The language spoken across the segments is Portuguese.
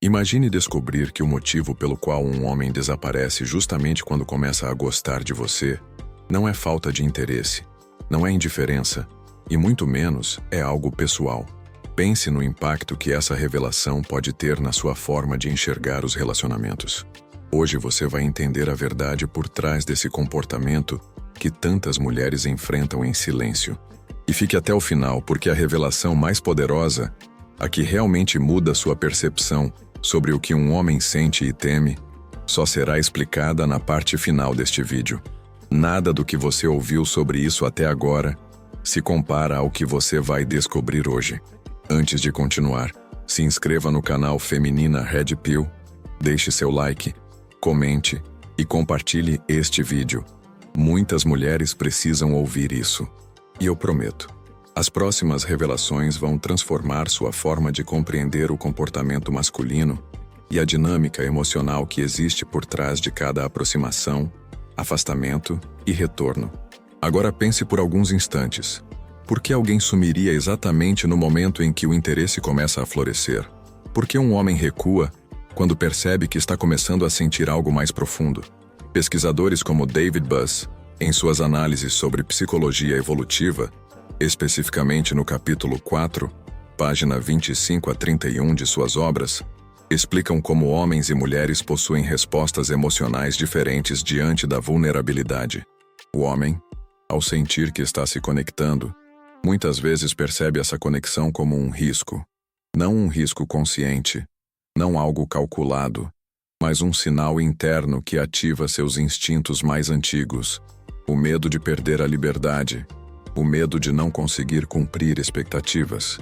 Imagine descobrir que o motivo pelo qual um homem desaparece justamente quando começa a gostar de você não é falta de interesse, não é indiferença, e muito menos é algo pessoal. Pense no impacto que essa revelação pode ter na sua forma de enxergar os relacionamentos. Hoje você vai entender a verdade por trás desse comportamento que tantas mulheres enfrentam em silêncio. E fique até o final, porque a revelação mais poderosa, a que realmente muda sua percepção sobre o que um homem sente e teme, só será explicada na parte final deste vídeo. Nada do que você ouviu sobre isso até agora se compara ao que você vai descobrir hoje. Antes de continuar, se inscreva no canal Feminina Red Pill, deixe seu like, comente e compartilhe este vídeo. Muitas mulheres precisam ouvir isso. E eu prometo, as próximas revelações vão transformar sua forma de compreender o comportamento masculino e a dinâmica emocional que existe por trás de cada aproximação, afastamento e retorno. Agora pense por alguns instantes. Por que alguém sumiria exatamente no momento em que o interesse começa a florescer? Por que um homem recua quando percebe que está começando a sentir algo mais profundo? Pesquisadores como David Buss, em suas análises sobre psicologia evolutiva, especificamente no capítulo 4, página 25 a 31 de suas obras, explicam como homens e mulheres possuem respostas emocionais diferentes diante da vulnerabilidade. O homem, ao sentir que está se conectando, muitas vezes percebe essa conexão como um risco. Não um risco consciente, não algo calculado, mas um sinal interno que ativa seus instintos mais antigos. O medo de perder a liberdade, o medo de não conseguir cumprir expectativas,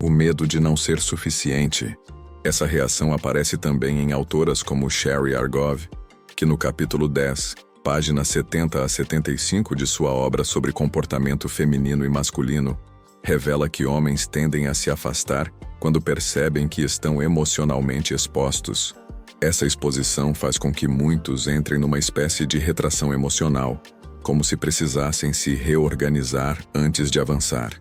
o medo de não ser suficiente. Essa reação aparece também em autoras como Sherry Argov, que no capítulo 10, página 70 a 75 de sua obra sobre comportamento feminino e masculino, revela que homens tendem a se afastar quando percebem que estão emocionalmente expostos. Essa exposição faz com que muitos entrem numa espécie de retração emocional, como se precisassem se reorganizar antes de avançar.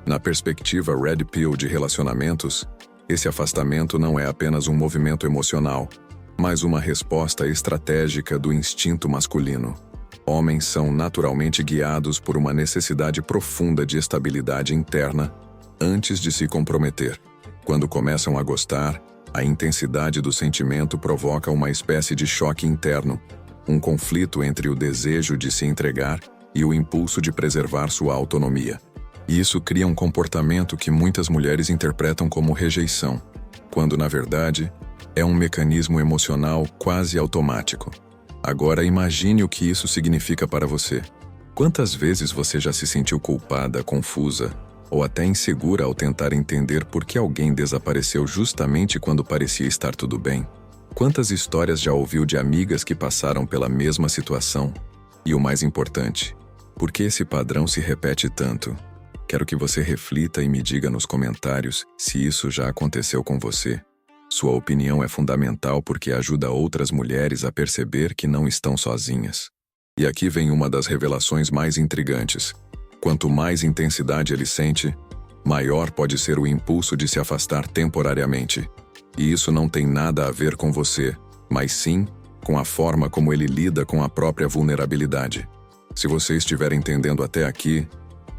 Na perspectiva Red Pill de relacionamentos, esse afastamento não é apenas um movimento emocional, mas uma resposta estratégica do instinto masculino. Homens são naturalmente guiados por uma necessidade profunda de estabilidade interna antes de se comprometer. Quando começam a gostar, a intensidade do sentimento provoca uma espécie de choque interno, um conflito entre o desejo de se entregar e o impulso de preservar sua autonomia. E isso cria um comportamento que muitas mulheres interpretam como rejeição, quando na verdade é um mecanismo emocional quase automático. Agora imagine o que isso significa para você. Quantas vezes você já se sentiu culpada, confusa ou até insegura ao tentar entender por que alguém desapareceu justamente quando parecia estar tudo bem? Quantas histórias já ouviu de amigas que passaram pela mesma situação? E o mais importante, por que esse padrão se repete tanto? Quero que você reflita e me diga nos comentários se isso já aconteceu com você. Sua opinião é fundamental porque ajuda outras mulheres a perceber que não estão sozinhas. E aqui vem uma das revelações mais intrigantes. Quanto mais intensidade ele sente, maior pode ser o impulso de se afastar temporariamente. E isso não tem nada a ver com você, mas sim com a forma como ele lida com a própria vulnerabilidade. Se você estiver entendendo até aqui,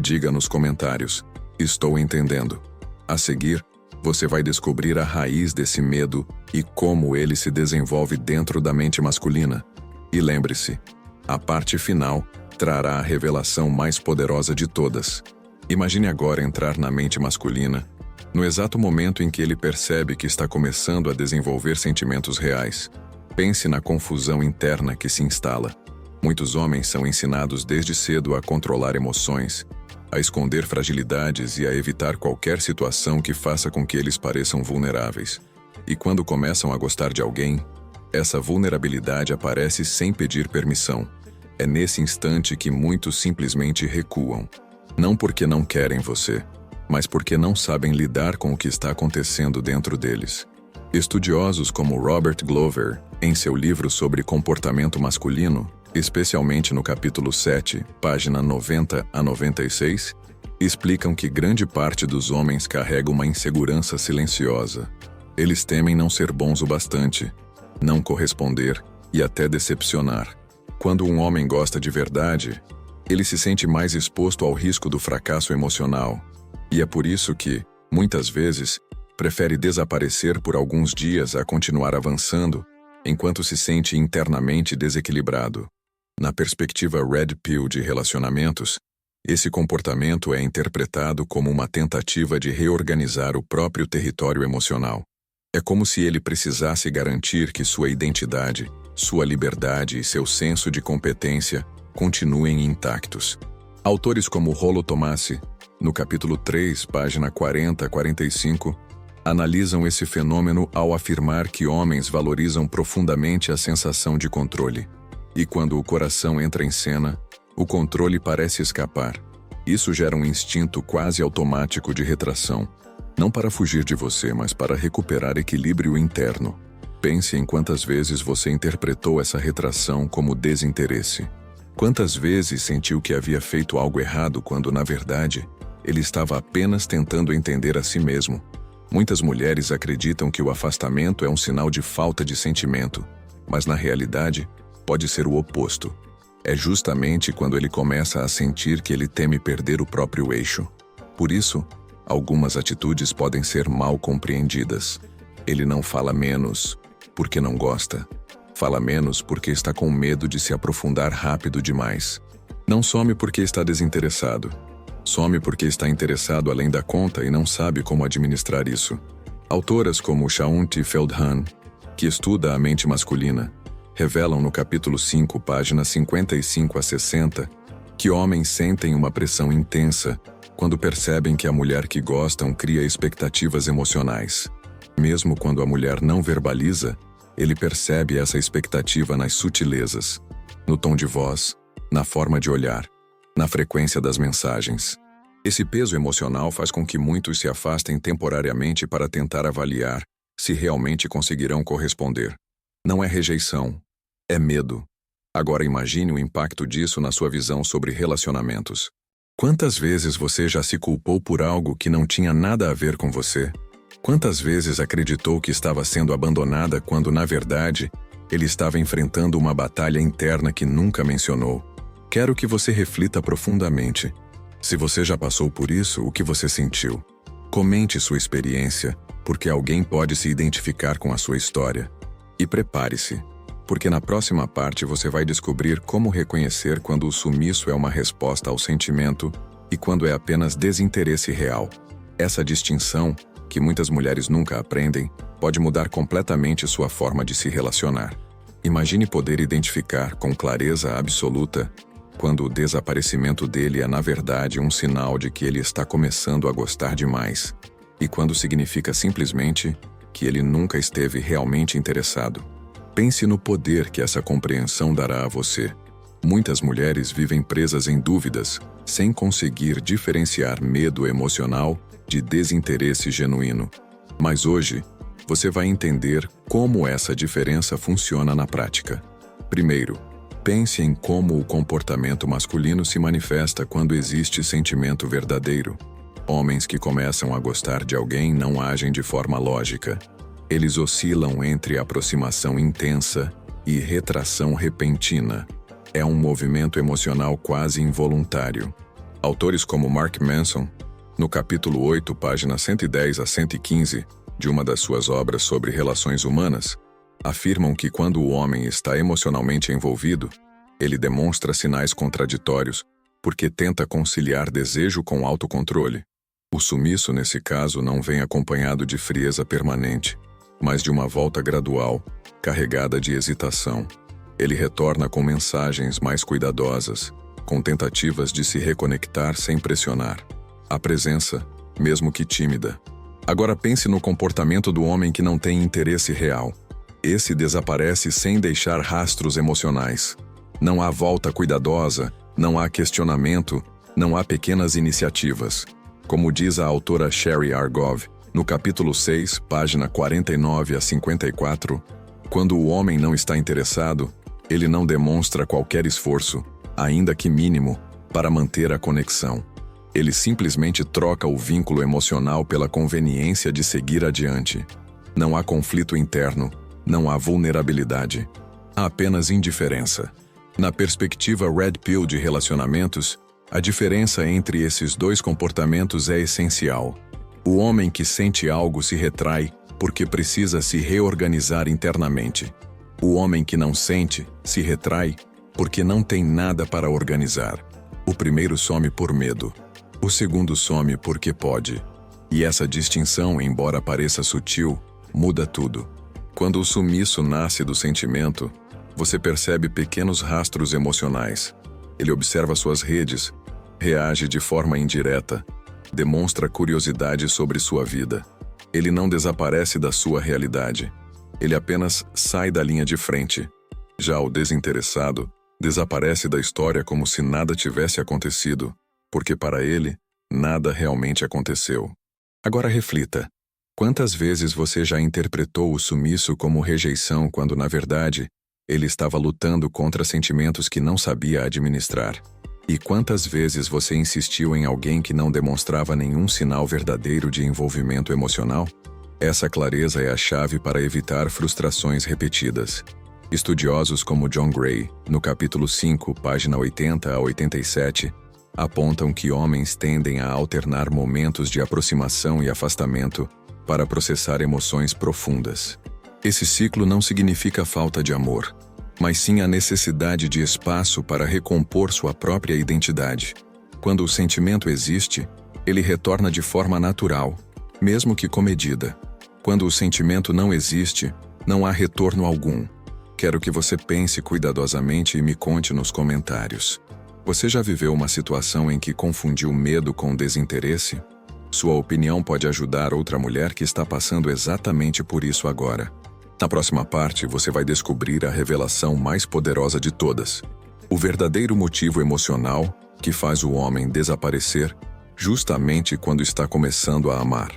diga nos comentários: estou entendendo. A seguir, você vai descobrir a raiz desse medo e como ele se desenvolve dentro da mente masculina. E lembre-se, a parte final trará a revelação mais poderosa de todas. Imagine agora entrar na mente masculina, no exato momento em que ele percebe que está começando a desenvolver sentimentos reais. Pense na confusão interna que se instala. Muitos homens são ensinados desde cedo a controlar emoções, a esconder fragilidades e a evitar qualquer situação que faça com que eles pareçam vulneráveis. E quando começam a gostar de alguém, essa vulnerabilidade aparece sem pedir permissão. É nesse instante que muitos simplesmente recuam. Não porque não querem você, mas porque não sabem lidar com o que está acontecendo dentro deles. Estudiosos como Robert Glover, em seu livro sobre comportamento masculino, especialmente no capítulo 7, página 90 a 96, explicam que grande parte dos homens carrega uma insegurança silenciosa. Eles temem não ser bons o bastante, não corresponder e até decepcionar. Quando um homem gosta de verdade, ele se sente mais exposto ao risco do fracasso emocional. E é por isso que, muitas vezes, prefere desaparecer por alguns dias a continuar avançando, enquanto se sente internamente desequilibrado. Na perspectiva Red Pill de relacionamentos, esse comportamento é interpretado como uma tentativa de reorganizar o próprio território emocional. É como se ele precisasse garantir que sua identidade, sua liberdade e seu senso de competência continuem intactos. Autores como Rollo Tomassi, no capítulo 3, página 40 a 45, analisam esse fenômeno ao afirmar que homens valorizam profundamente a sensação de controle. E quando o coração entra em cena, o controle parece escapar. Isso gera um instinto quase automático de retração, não para fugir de você, mas para recuperar equilíbrio interno. Pense em quantas vezes você interpretou essa retração como desinteresse. Quantas vezes sentiu que havia feito algo errado quando, na verdade, ele estava apenas tentando entender a si mesmo. Muitas mulheres acreditam que o afastamento é um sinal de falta de sentimento, mas na realidade, pode ser o oposto. É justamente quando ele começa a sentir que ele teme perder o próprio eixo. Por isso, algumas atitudes podem ser mal compreendidas. Ele não fala menos porque não gosta. Fala menos porque está com medo de se aprofundar rápido demais. Não some porque está desinteressado. Some porque está interessado além da conta e não sabe como administrar isso. Autoras como Shaunti Feldhahn, que estuda a mente masculina, revelam no capítulo 5, páginas 55 a 60, que homens sentem uma pressão intensa quando percebem que a mulher que gostam cria expectativas emocionais. Mesmo quando a mulher não verbaliza, ele percebe essa expectativa nas sutilezas, no tom de voz, na forma de olhar, na frequência das mensagens. Esse peso emocional faz com que muitos se afastem temporariamente para tentar avaliar se realmente conseguirão corresponder. Não é rejeição, é medo. Agora imagine o impacto disso na sua visão sobre relacionamentos. Quantas vezes você já se culpou por algo que não tinha nada a ver com você? Quantas vezes acreditou que estava sendo abandonada quando, na verdade, ele estava enfrentando uma batalha interna que nunca mencionou? Quero que você reflita profundamente. Se você já passou por isso, o que você sentiu? Comente sua experiência, porque alguém pode se identificar com a sua história. E prepare-se, porque na próxima parte você vai descobrir como reconhecer quando o sumiço é uma resposta ao sentimento e quando é apenas desinteresse real. Essa distinção, que muitas mulheres nunca aprendem, pode mudar completamente sua forma de se relacionar. Imagine poder identificar com clareza absoluta quando o desaparecimento dele é na verdade um sinal de que ele está começando a gostar demais, e quando significa simplesmente que ele nunca esteve realmente interessado. Pense no poder que essa compreensão dará a você. Muitas mulheres vivem presas em dúvidas, sem conseguir diferenciar medo emocional de desinteresse genuíno. Mas hoje, você vai entender como essa diferença funciona na prática. Primeiro, pense em como o comportamento masculino se manifesta quando existe sentimento verdadeiro. Homens que começam a gostar de alguém não agem de forma lógica. Eles oscilam entre aproximação intensa e retração repentina. É um movimento emocional quase involuntário. Autores como Mark Manson, no capítulo 8, páginas 110 a 115, de uma das suas obras sobre relações humanas, afirmam que quando o homem está emocionalmente envolvido, ele demonstra sinais contraditórios porque tenta conciliar desejo com autocontrole. O sumiço, nesse caso, não vem acompanhado de frieza permanente, mas de uma volta gradual, carregada de hesitação. Ele retorna com mensagens mais cuidadosas, com tentativas de se reconectar sem pressionar. A presença, mesmo que tímida. Agora pense no comportamento do homem que não tem interesse real. Esse desaparece sem deixar rastros emocionais. Não há volta cuidadosa, não há questionamento, não há pequenas iniciativas. Como diz a autora Sherry Argov, no capítulo 6, página 49 a 54, quando o homem não está interessado, ele não demonstra qualquer esforço, ainda que mínimo, para manter a conexão. Ele simplesmente troca o vínculo emocional pela conveniência de seguir adiante. Não há conflito interno, não há vulnerabilidade. Há apenas indiferença. Na perspectiva Red Pill de relacionamentos, a diferença entre esses dois comportamentos é essencial. O homem que sente algo se retrai porque precisa se reorganizar internamente. O homem que não sente se retrai porque não tem nada para organizar. O primeiro some por medo. O segundo some porque pode. E essa distinção, embora pareça sutil, muda tudo. Quando o sumiço nasce do sentimento, você percebe pequenos rastros emocionais. Ele observa suas redes, reage de forma indireta, demonstra curiosidade sobre sua vida. Ele não desaparece da sua realidade. Ele apenas sai da linha de frente. Já o desinteressado desaparece da história como se nada tivesse acontecido, porque para ele, nada realmente aconteceu. Agora reflita. Quantas vezes você já interpretou o sumiço como rejeição quando, na verdade, ele estava lutando contra sentimentos que não sabia administrar? E quantas vezes você insistiu em alguém que não demonstrava nenhum sinal verdadeiro de envolvimento emocional? Essa clareza é a chave para evitar frustrações repetidas. Estudiosos como John Gray, no capítulo 5, página 80 a 87, apontam que homens tendem a alternar momentos de aproximação e afastamento para processar emoções profundas. Esse ciclo não significa falta de amor, mas sim a necessidade de espaço para recompor sua própria identidade. Quando o sentimento existe, ele retorna de forma natural, mesmo que comedida. Quando o sentimento não existe, não há retorno algum. Quero que você pense cuidadosamente e me conte nos comentários. Você já viveu uma situação em que confundiu medo com desinteresse? Sua opinião pode ajudar outra mulher que está passando exatamente por isso agora. Na próxima parte, você vai descobrir a revelação mais poderosa de todas. O verdadeiro motivo emocional que faz o homem desaparecer justamente quando está começando a amar.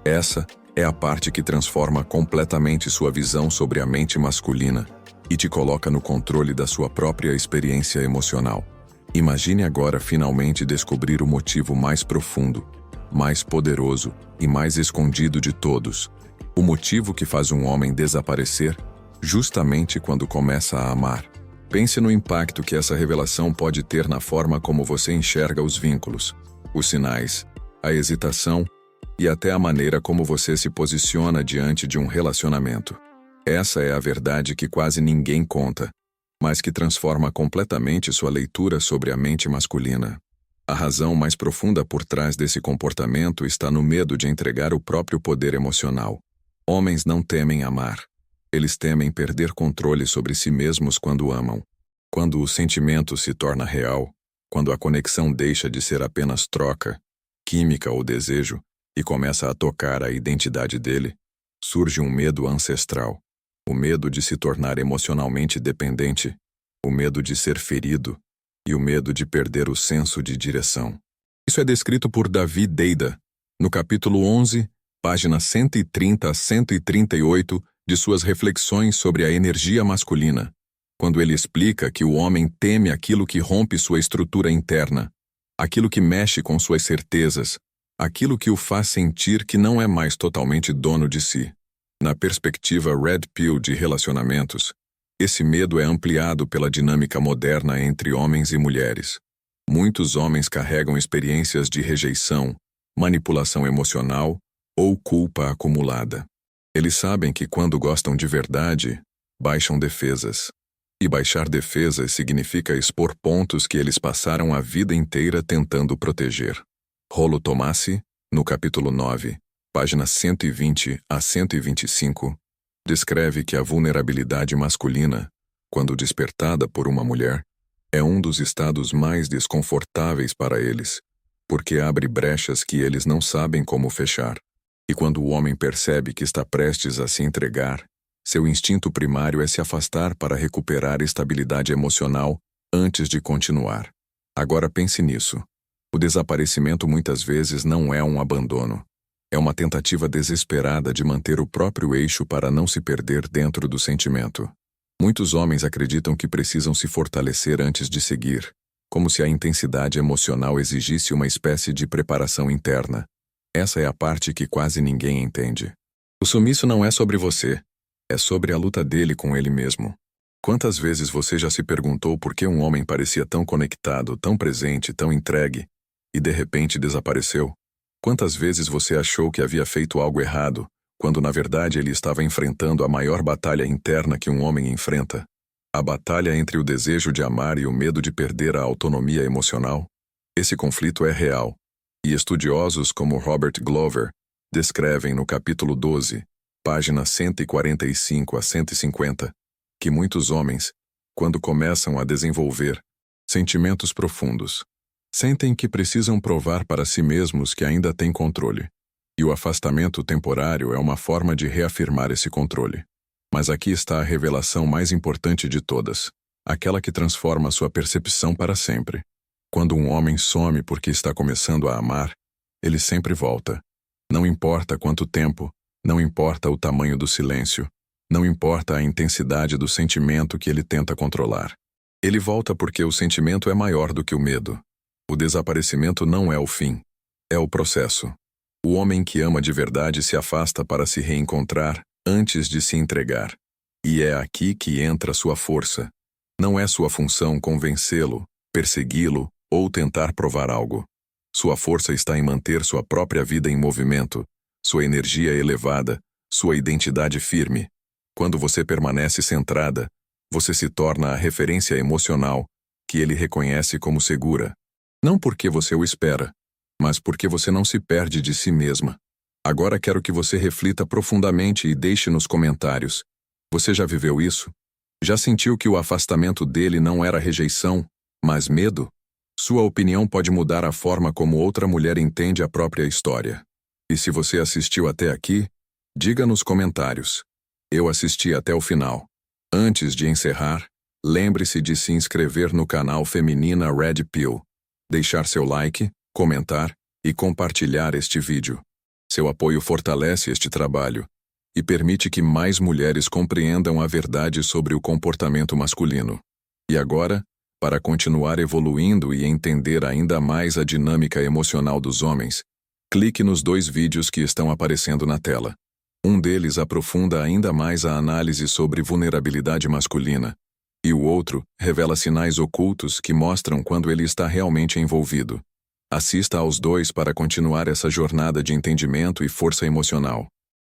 Essa é a parte que transforma completamente sua visão sobre a mente masculina e te coloca no controle da sua própria experiência emocional. Imagine agora finalmente descobrir o motivo mais profundo, mais poderoso e mais escondido de todos. O motivo que faz um homem desaparecer justamente quando começa a amar. Pense no impacto que essa revelação pode ter na forma como você enxerga os vínculos, os sinais, a hesitação e até a maneira como você se posiciona diante de um relacionamento. Essa é a verdade que quase ninguém conta, mas que transforma completamente sua leitura sobre a mente masculina. A razão mais profunda por trás desse comportamento está no medo de entregar o próprio poder emocional. Homens não temem amar. Eles temem perder controle sobre si mesmos quando amam. Quando o sentimento se torna real, quando a conexão deixa de ser apenas troca, química ou desejo, e começa a tocar a identidade dele, surge um medo ancestral. O medo de se tornar emocionalmente dependente, o medo de ser ferido e o medo de perder o senso de direção. Isso é descrito por David Deida, no capítulo 11, páginas 130 a 138 de suas reflexões sobre a energia masculina, quando ele explica que o homem teme aquilo que rompe sua estrutura interna, aquilo que mexe com suas certezas, aquilo que o faz sentir que não é mais totalmente dono de si. Na perspectiva Red Pill de relacionamentos, esse medo é ampliado pela dinâmica moderna entre homens e mulheres. Muitos homens carregam experiências de rejeição, manipulação emocional ou culpa acumulada. Eles sabem que quando gostam de verdade, baixam defesas. E baixar defesas significa expor pontos que eles passaram a vida inteira tentando proteger. Rollo Tomassi, no capítulo 9, páginas 120 a 125, descreve que a vulnerabilidade masculina, quando despertada por uma mulher, é um dos estados mais desconfortáveis para eles, porque abre brechas que eles não sabem como fechar. E quando o homem percebe que está prestes a se entregar, seu instinto primário é se afastar para recuperar estabilidade emocional antes de continuar. Agora pense nisso. O desaparecimento muitas vezes não é um abandono. É uma tentativa desesperada de manter o próprio eixo para não se perder dentro do sentimento. Muitos homens acreditam que precisam se fortalecer antes de seguir, como se a intensidade emocional exigisse uma espécie de preparação interna. Essa é a parte que quase ninguém entende. O sumiço não é sobre você, é sobre a luta dele com ele mesmo. Quantas vezes você já se perguntou por que um homem parecia tão conectado, tão presente, tão entregue, e de repente desapareceu? Quantas vezes você achou que havia feito algo errado, quando na verdade ele estava enfrentando a maior batalha interna que um homem enfrenta? A batalha entre o desejo de amar e o medo de perder a autonomia emocional? Esse conflito é real, e estudiosos como Robert Glover descrevem no capítulo 12, páginas 145 a 150, que muitos homens, quando começam a desenvolver sentimentos profundos, sentem que precisam provar para si mesmos que ainda têm controle. E o afastamento temporário é uma forma de reafirmar esse controle. Mas aqui está a revelação mais importante de todas, aquela que transforma sua percepção para sempre. Quando um homem some porque está começando a amar, ele sempre volta. Não importa quanto tempo, não importa o tamanho do silêncio, não importa a intensidade do sentimento que ele tenta controlar. Ele volta porque o sentimento é maior do que o medo. O desaparecimento não é o fim, é o processo. O homem que ama de verdade se afasta para se reencontrar antes de se entregar. E é aqui que entra sua força. Não é sua função convencê-lo, persegui-lo ou tentar provar algo. Sua força está em manter sua própria vida em movimento, sua energia elevada, sua identidade firme. Quando você permanece centrada, você se torna a referência emocional que ele reconhece como segura. Não porque você o espera, mas porque você não se perde de si mesma. Agora quero que você reflita profundamente e deixe nos comentários. Você já viveu isso? Já sentiu que o afastamento dele não era rejeição, mas medo? Sua opinião pode mudar a forma como outra mulher entende a própria história. E se você assistiu até aqui, diga nos comentários. Eu assisti até o final. Antes de encerrar, lembre-se de se inscrever no canal Feminina Red Pill, deixar seu like, comentar e compartilhar este vídeo. Seu apoio fortalece este trabalho e permite que mais mulheres compreendam a verdade sobre o comportamento masculino. E agora, para continuar evoluindo e entender ainda mais a dinâmica emocional dos homens, clique nos 2 vídeos que estão aparecendo na tela. Um deles aprofunda ainda mais a análise sobre vulnerabilidade masculina, e o outro revela sinais ocultos que mostram quando ele está realmente envolvido. Assista aos 2 para continuar essa jornada de entendimento e força emocional.